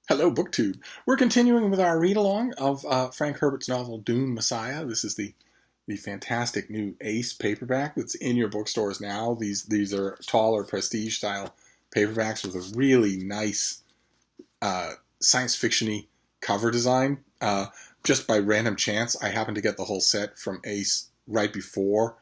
Hello, BookTube. We're continuing with our read-along of Frank Herbert's novel Dune, Messiah. This is the fantastic new Ace paperback that's in your bookstores now. These are taller, prestige-style paperbacks with a really nice science fiction-y cover design. Just by random chance, I happened to get the whole set from Ace right before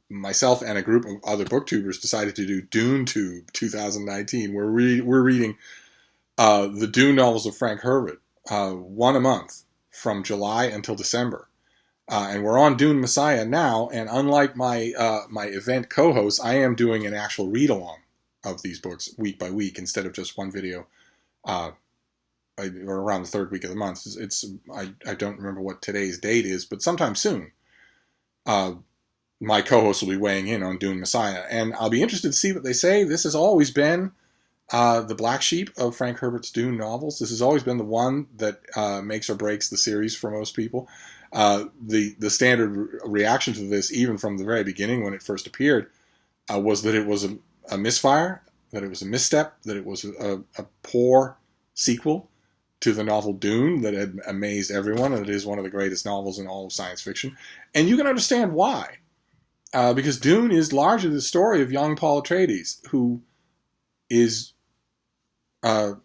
myself and a group of other booktubers decided to do DuneTube 2019. We're reading the Dune novels of Frank Herbert, one a month from July until December. And we're on Dune Messiah now, and unlike my event co-hosts, I am doing an actual read-along of these books week by week instead of just one video or around the third week of the month. I don't remember what today's date is, but sometime soon my co-hosts will be weighing in on Dune Messiah, and I'll be interested to see what they say. This has always been the black sheep of Frank Herbert's Dune novels. This has always been the one that makes or breaks the series for most people. The standard reaction to this, even from the very beginning when it first appeared, was that it was a misfire, that it was a misstep, that it was a poor sequel to the novel Dune that had amazed everyone, and it is one of the greatest novels in all of science fiction. And you can understand why. Because Dune is largely the story of young Paul Atreides, who is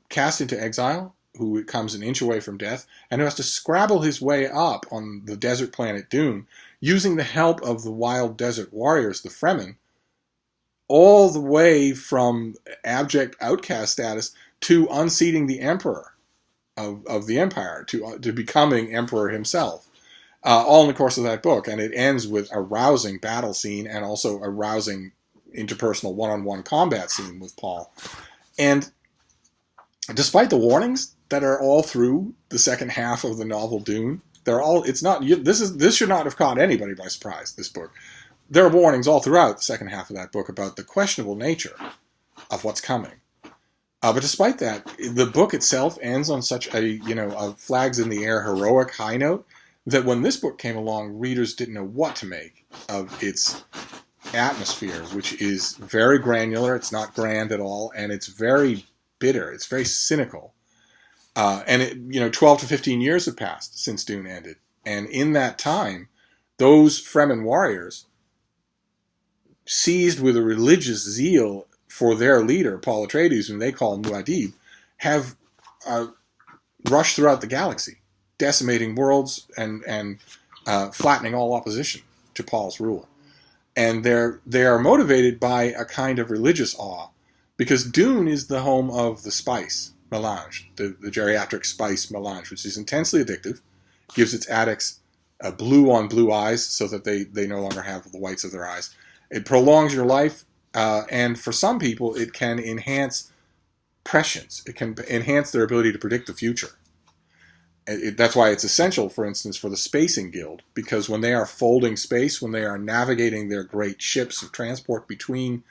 cast into exile, who comes an inch away from death, and who has to scrabble his way up on the desert planet Dune, using the help of the wild desert warriors, the Fremen, all the way from abject outcast status to unseating the emperor of the empire, to becoming emperor himself. All in the course of that book, and it ends with a rousing battle scene and also a rousing interpersonal one-on-one combat scene with Paul. And despite the warnings that are all through the second half of the novel Dune, this should not have caught anybody by surprise, this book. There are warnings all throughout the second half of that book about the questionable nature of what's coming. But despite that, the book itself ends on such a flags in the air heroic high note that when this book came along, readers didn't know what to make of its atmosphere, which is very granular. It's not grand at all, and it's very bitter. It's very cynical. And 12 to 15 years have passed since Dune ended, and in that time, those Fremen warriors, seized with a religious zeal for their leader, Paul Atreides, whom they call Muad'Dib, have rushed throughout the galaxy, decimating worlds and flattening all opposition to Paul's rule. And they are motivated by a kind of religious awe, because Dune is the home of the spice melange, the geriatric spice melange, which is intensely addictive, gives its addicts blue on blue eyes so that they no longer have the whites of their eyes. It prolongs your life, and for some people it can enhance prescience. It can enhance their ability to predict the future. That's why it's essential, for instance, for the Spacing Guild, because when they are folding space, when they are navigating their great ships of transport between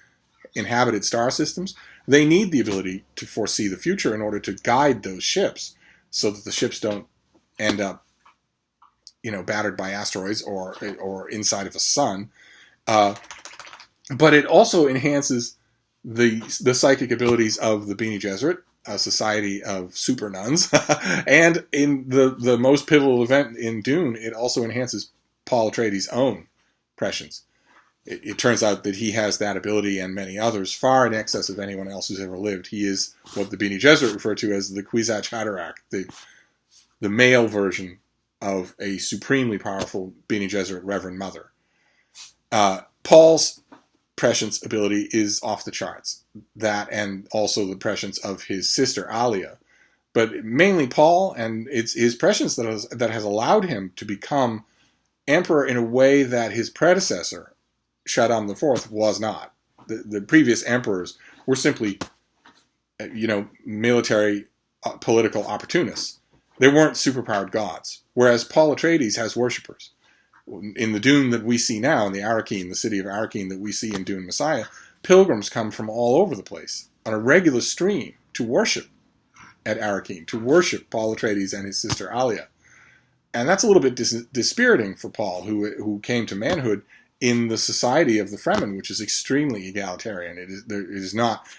inhabited star systems, they need the ability to foresee the future in order to guide those ships so that the ships don't end up, battered by asteroids or inside of a sun. But it also enhances the psychic abilities of the Bene Gesserit, a society of super nuns, and in the most pivotal event in Dune, it also enhances Paul Atreides' own prescience. It turns out that he has that ability and many others far in excess of anyone else who's ever lived. He is what the Bene Gesserit refer to as the Kwisatz Haderach, the male version of a supremely powerful Bene Gesserit Reverend Mother. Paul's prescience ability is off the charts. That and also the prescience of his sister Alia. But mainly Paul, and it's his prescience that has allowed him to become emperor in a way that his predecessor, Shaddam IV, was not. The previous emperors were simply, military, political opportunists. They weren't superpowered gods. Whereas Paul Atreides has worshippers. In the Dune that we see now, in the Arrakeen, the city of Arrakeen that we see in Dune Messiah, pilgrims come from all over the place on a regular stream to worship at Arrakeen, to worship Paul Atreides and his sister Alia. And that's a little bit dispiriting for Paul, who came to manhood in the society of the Fremen, which is extremely egalitarian.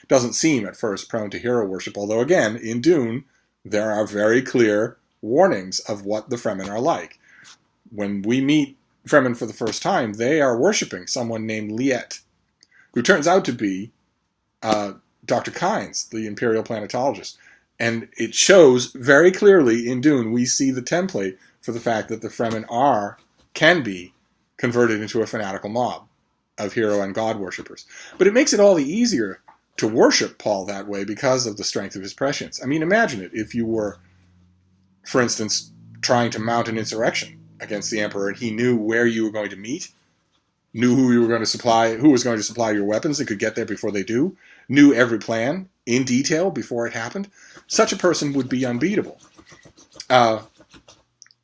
Doesn't seem at first prone to hero worship, although again, in Dune, there are very clear warnings of what the Fremen are like. When we meet Fremen for the first time, they are worshipping someone named Liet, who turns out to be Dr. Kynes, the Imperial planetologist. And it shows very clearly in Dune, we see the template for the fact that the Fremen can be converted into a fanatical mob of hero and god worshippers. But it makes it all the easier to worship Paul that way because of the strength of his prescience. I mean, imagine it if you were, for instance, trying to mount an insurrection against the Emperor and he knew where you were going to meet, knew who was going to supply your weapons and could get there before they do, knew every plan in detail before it happened. Such a person would be unbeatable.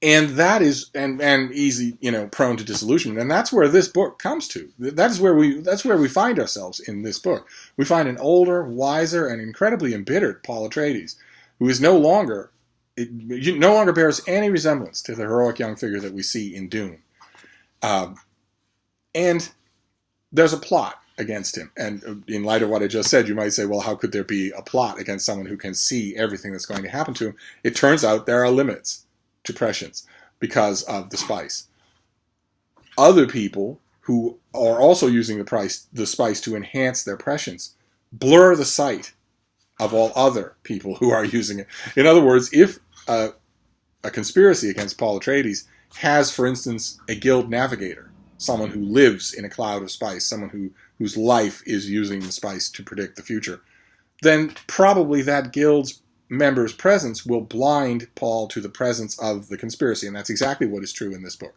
And that is and easy, prone to disillusionment. And that's where this book comes to. That's where we find ourselves in this book. We find an older, wiser, and incredibly embittered Paul Atreides, who is no longer bears any resemblance to the heroic young figure that we see in Dune. And there's a plot against him. And in light of what I just said, you might say, well, how could there be a plot against someone who can see everything that's going to happen to him? It turns out there are limits to prescience because of the spice. Other people who are also using the spice to enhance their prescience blur the sight of all other people who are using it. In other words, if a conspiracy against Paul Atreides has, for instance, a guild navigator, someone who lives in a cloud of spice, someone whose life is using the spice to predict the future, then probably that guild's member's presence will blind Paul to the presence of the conspiracy, and that's exactly what is true in this book.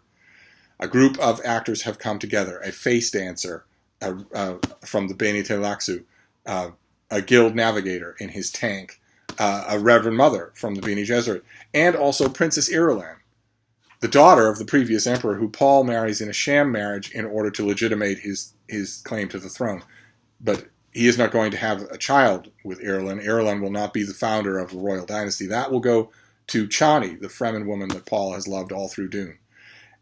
A group of actors have come together, a face dancer from the Bene Tleilaxu, a guild navigator in his tank, a Reverend Mother from the Bene Gesserit, and also Princess Irulan, the daughter of the previous emperor who Paul marries in a sham marriage in order to legitimate his claim to the throne. But he is not going to have a child with Irulan. Irulan will not be the founder of the royal dynasty. That will go to Chani, the Fremen woman that Paul has loved all through Dune,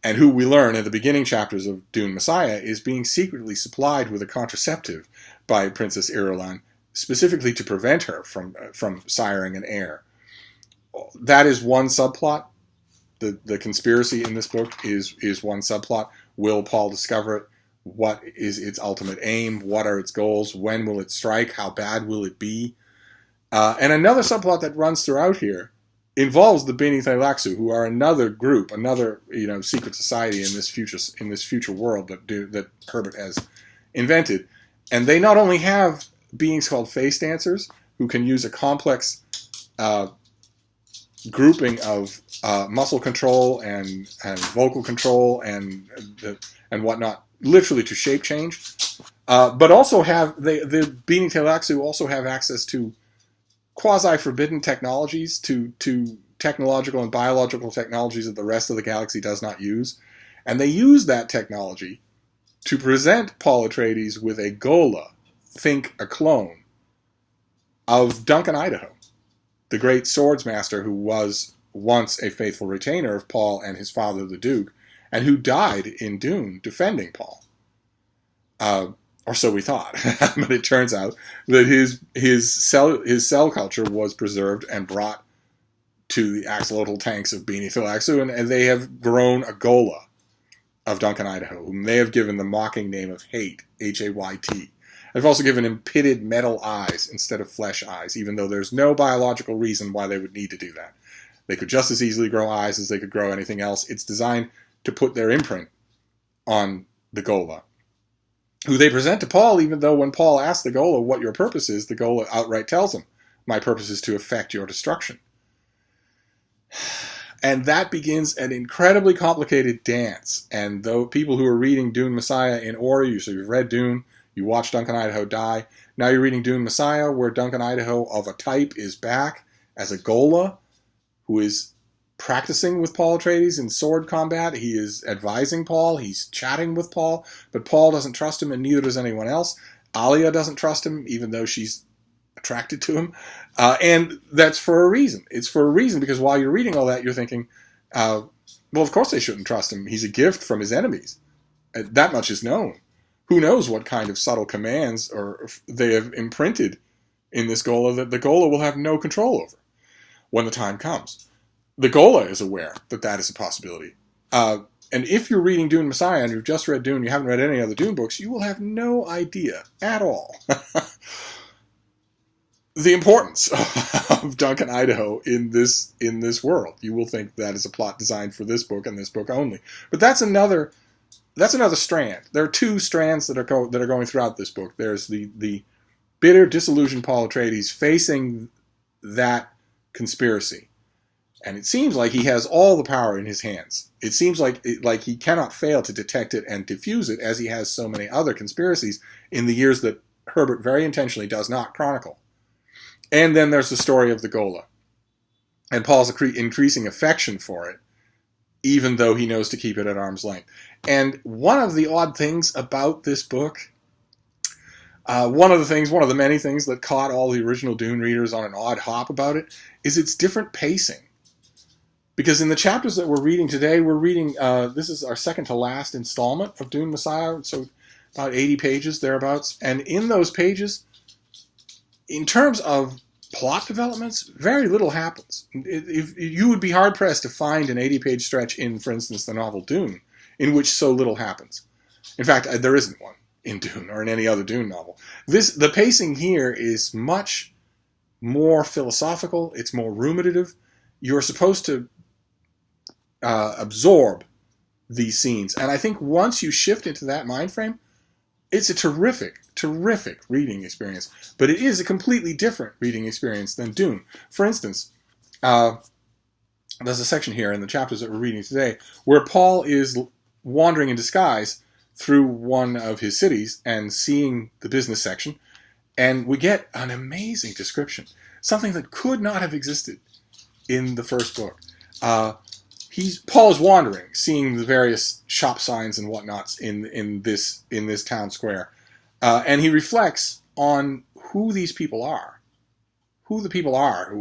and who we learn in the beginning chapters of Dune Messiah is being secretly supplied with a contraceptive by Princess Irulan, specifically to prevent her from siring an heir. That is one subplot. The conspiracy in this book is one subplot. Will Paul discover it? What is its ultimate aim? What are its goals? When will it strike? How bad will it be? And another subplot that runs throughout here involves the Bene Tleilaxu, who are another group, another secret society in this future world that Herbert has invented. And they not only have beings called face dancers who can use a complex grouping of muscle control and vocal control and whatnot, literally to shape change, but also have the Bene Tleilaxu also have access to quasi-forbidden technologies, to technological and biological technologies that the rest of the galaxy does not use, and they use that technology to present Paul Atreides with a Gola, think a clone, of Duncan Idaho, the great swordsmaster who was once a faithful retainer of Paul and his father the Duke, and who died in Dune defending Paul. Or so we thought. But it turns out that his cell culture was preserved and brought to the axolotl tanks of Bene Tleilaxu, and they have grown a Gola of Duncan Idaho, whom they have given the mocking name of Hayt, H-A-Y-T. They've also given him pitted metal eyes instead of flesh eyes, even though there's no biological reason why they would need to do that. They could just as easily grow eyes as they could grow anything else. It's designed to put their imprint on the Gola, who they present to Paul, even though when Paul asks the Gola what your purpose is, the Gola outright tells him, my purpose is to effect your destruction. And that begins an incredibly complicated dance. And though people who are reading Dune Messiah in order, so you've read Dune, you watched Duncan Idaho die, now you're reading Dune Messiah, where Duncan Idaho of a type is back as a Gola, who is practicing with Paul Atreides in sword combat. He is advising Paul. He's chatting with Paul, but Paul doesn't trust him, and neither does anyone else. Alia doesn't trust him, even though she's attracted to him. And that's for a reason. It's for a reason, because while you're reading all that, you're thinking, well, of course they shouldn't trust him. He's a gift from his enemies. That much is known. Who knows what kind of subtle commands or they have imprinted in this Ghola that the Ghola will have no control over when the time comes. The Ghola is aware that that is a possibility. And if you're reading Dune Messiah and you've just read Dune, you haven't read any other Dune books, you will have no idea at all the importance of Duncan, Idaho in this world. You will think that is a plot designed for this book and this book only. But that's another strand. There are two strands that are going throughout this book. There's the bitter, disillusioned Paul Atreides facing that conspiracy. And it seems like he has all the power in his hands. It seems like he cannot fail to detect it and diffuse it, as he has so many other conspiracies in the years that Herbert very intentionally does not chronicle. And then there's the story of the Ghola. And Paul's increasing affection for it, even though he knows to keep it at arm's length. And one of the odd things about this book, one of the many things that caught all the original Dune readers on an odd hop about it, is its different pacing. Because in the chapters that we're reading today, this is our second to last installment of Dune Messiah, so about 80 pages, thereabouts. And in those pages, in terms of plot developments, very little happens. You would be hard-pressed to find an 80-page stretch in, for instance, the novel Dune, in which so little happens. In fact, there isn't one in Dune or in any other Dune novel. The pacing here is much more philosophical. It's more ruminative. You're supposed to absorb these scenes. And I think once you shift into that mind frame, it's a terrific reading experience. But it is a completely different reading experience than Dune. For instance, there's a section here in the chapters that we're reading today where Paul is wandering in disguise through one of his cities and seeing the business section, and we get an amazing description, something that could not have existed in the first book. Paul is wandering, seeing the various shop signs and whatnots in this town square, and he reflects on who these people are, who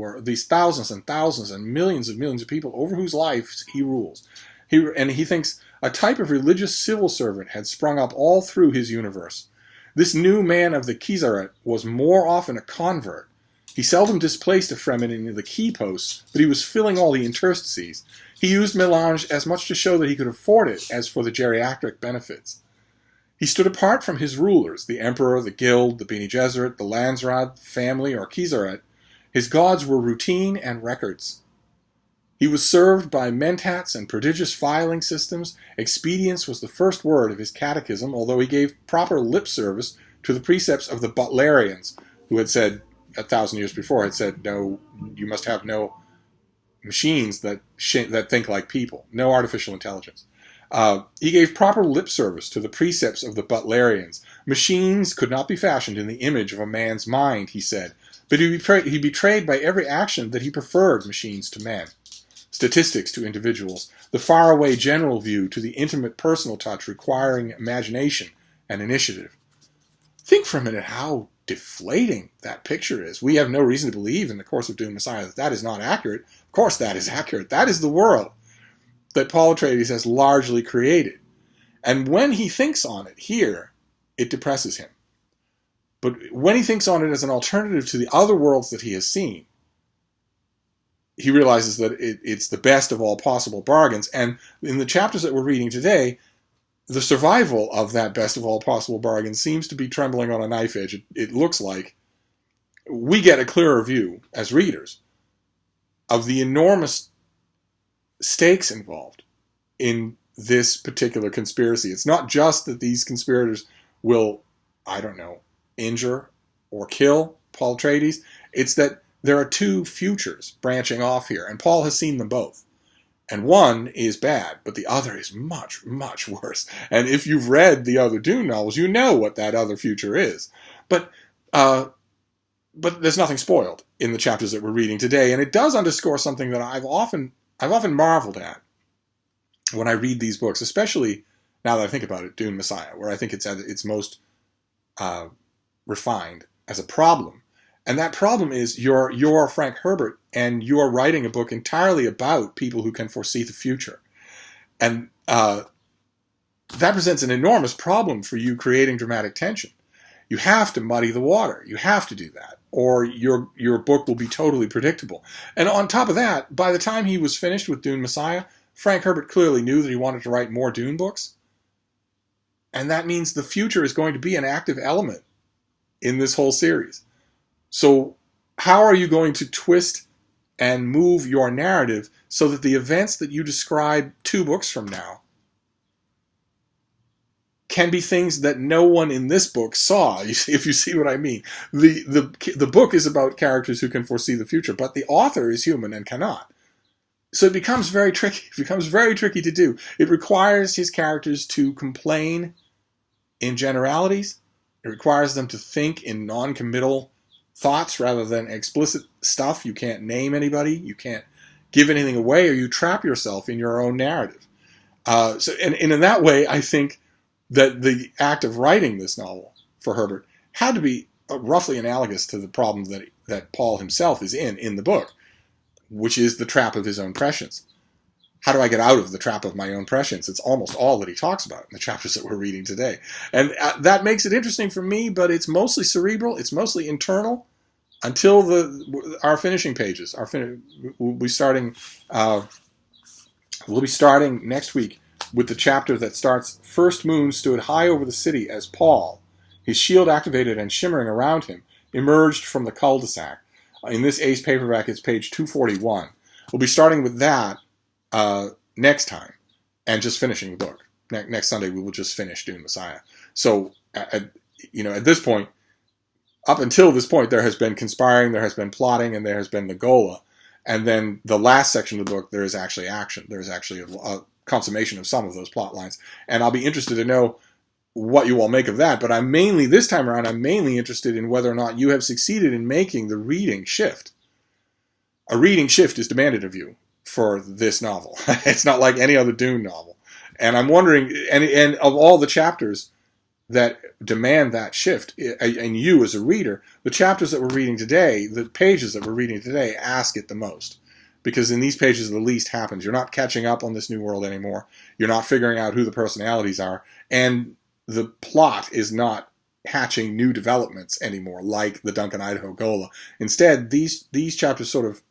are these thousands and thousands and millions of people over whose lives he rules. He thinks a type of religious civil servant had sprung up all through his universe. This new man of the Kizaret was more often a convert. He seldom displaced a Fremen in the key posts, but he was filling all the interstices. He used melange as much to show that he could afford it as for the geriatric benefits. He stood apart from his rulers, the Emperor, the Guild, the Bene Gesserit, the Landsraad, family, or Kizaret. His gods were routine and records. He was served by mentats and prodigious filing systems. Expedience was the first word of his catechism, although he gave proper lip service to the precepts of the Butlerians, who had said, 1,000 years before, no, you must have no machines that think like people, no artificial intelligence. He gave proper lip service to the precepts of the Butlerians. Machines could not be fashioned in the image of a man's mind, he said, but he betrayed by every action that he preferred machines to men, statistics to individuals, the faraway general view to the intimate personal touch requiring imagination and initiative. Think for a minute how deflating that picture is. We have no reason to believe in the course of Dune Messiah that is not accurate. Of course that is accurate. That is the world that Paul Atreides has largely created. And when he thinks on it here, it depresses him. But when he thinks on it as an alternative to the other worlds that he has seen, he realizes that it's the best of all possible bargains. And in the chapters that we're reading today, the survival of that best of all possible bargains seems to be trembling on a knife edge. It looks like we get a clearer view as readers of the enormous stakes involved in this particular conspiracy. It's not just that these conspirators will, injure or kill Paul Atreides. It's that there are two futures branching off here, and Paul has seen them both. And one is bad, but the other is much, much worse. And if you've read the other Dune novels, you know what that other future is. But there's nothing spoiled in the chapters that we're reading today, and it does underscore something that I've often marveled at when I read these books, especially now that I think about it, Dune Messiah, where I think it's at its most refined as a problem. And that problem is you're Frank Herbert, and you're writing a book entirely about people who can foresee the future. And that presents an enormous problem for you creating dramatic tension. You have to muddy the water. You have to do that, or your book will be totally predictable. And on top of that, by the time he was finished with Dune Messiah, Frank Herbert clearly knew that he wanted to write more Dune books. And that means the future is going to be an active element in this whole series. So how are you going to twist and move your narrative so that the events that you describe 2 books from now can be things that no one in this book saw, if you see what I mean. The book is about characters who can foresee the future, but the author is human and cannot. So it becomes very tricky. It becomes very tricky to do. It requires his characters to complain in generalities. It requires them to think in non-committal thoughts rather than explicit stuff. You can't name anybody. You can't give anything away, or you trap yourself in your own narrative. And in that way, I think that the act of writing this novel for Herbert had to be roughly analogous to the problem that Paul himself is in the book, which is the trap of his own prescience. How do I get out of the trap of my own prescience? It's almost all that he talks about in the chapters that we're reading today. And that makes it interesting for me, but it's mostly cerebral. It's mostly internal until our finishing pages. We'll be starting next week with the chapter that starts, "First moon stood high over the city as Paul, his shield activated and shimmering around him, emerged from the cul-de-sac." In this Ace paperback, it's page 241. We'll be starting with that next time and just finishing the book. Next Sunday, we will just finish Dune Messiah. So, at this point, up until this point, there has been conspiring, there has been plotting, and there has been Nagola. And then the last section of the book, there is actually action. There is actually a consummation of some of those plot lines. And I'll be interested to know what you all make of that. But this time around, I'm mainly interested in whether or not you have succeeded in making the reading shift. A reading shift is demanded of you for this novel. It's not like any other Dune novel. And I'm wondering, and of all the chapters that demand that shift, and you as a reader, the chapters that we're reading today, the pages that we're reading today, ask it the most. Because in these pages, the least happens. You're not catching up on this new world anymore. You're not figuring out who the personalities are. And the plot is not hatching new developments anymore, like the Duncan Idaho Gola. Instead, these chapters sort of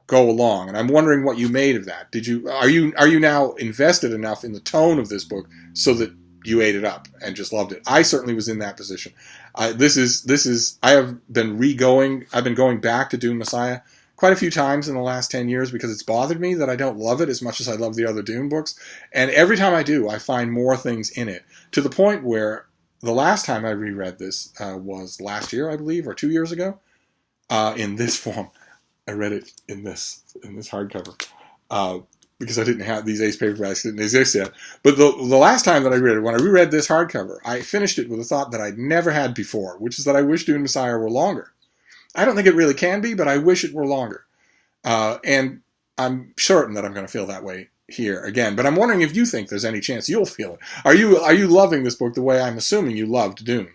go along. And I'm wondering what you made of that. Are you now invested enough in the tone of this book so that you ate it up and just loved it? I certainly was in that position. I've been going back to Dune Messiah quite a few times in the last 10 years because it's bothered me that I don't love it as much as I love the other Dune books. And every time I do, I find more things in it, to the point where the last time I reread this was last year, I believe, or 2 years ago, in this form. I read it in this hardcover because I didn't have these Ace paperbacks, didn't exist yet. But the last time that I read it, when I reread this hardcover, I finished it with a thought that I'd never had before, which is that I wish Dune Messiah were longer. I don't think it really can be, but I wish it were longer. And I'm certain that I'm going to feel that way here again. But I'm wondering if you think there's any chance you'll feel it. Are you loving this book the way I'm assuming you loved Dune?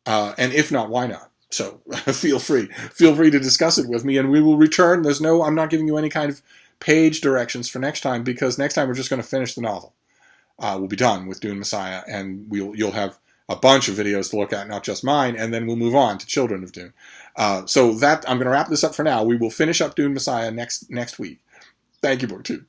And if not, why not? So feel free to discuss it with me, and we will return. I'm not giving you any kind of page directions for next time, because next time we're just going to finish the novel. We'll be done with Dune Messiah, and you'll have a bunch of videos to look at, not just mine, and then we'll move on to Children of Dune. So I'm going to wrap this up for now. We will finish up Dune Messiah next week. Thank you, BookTube.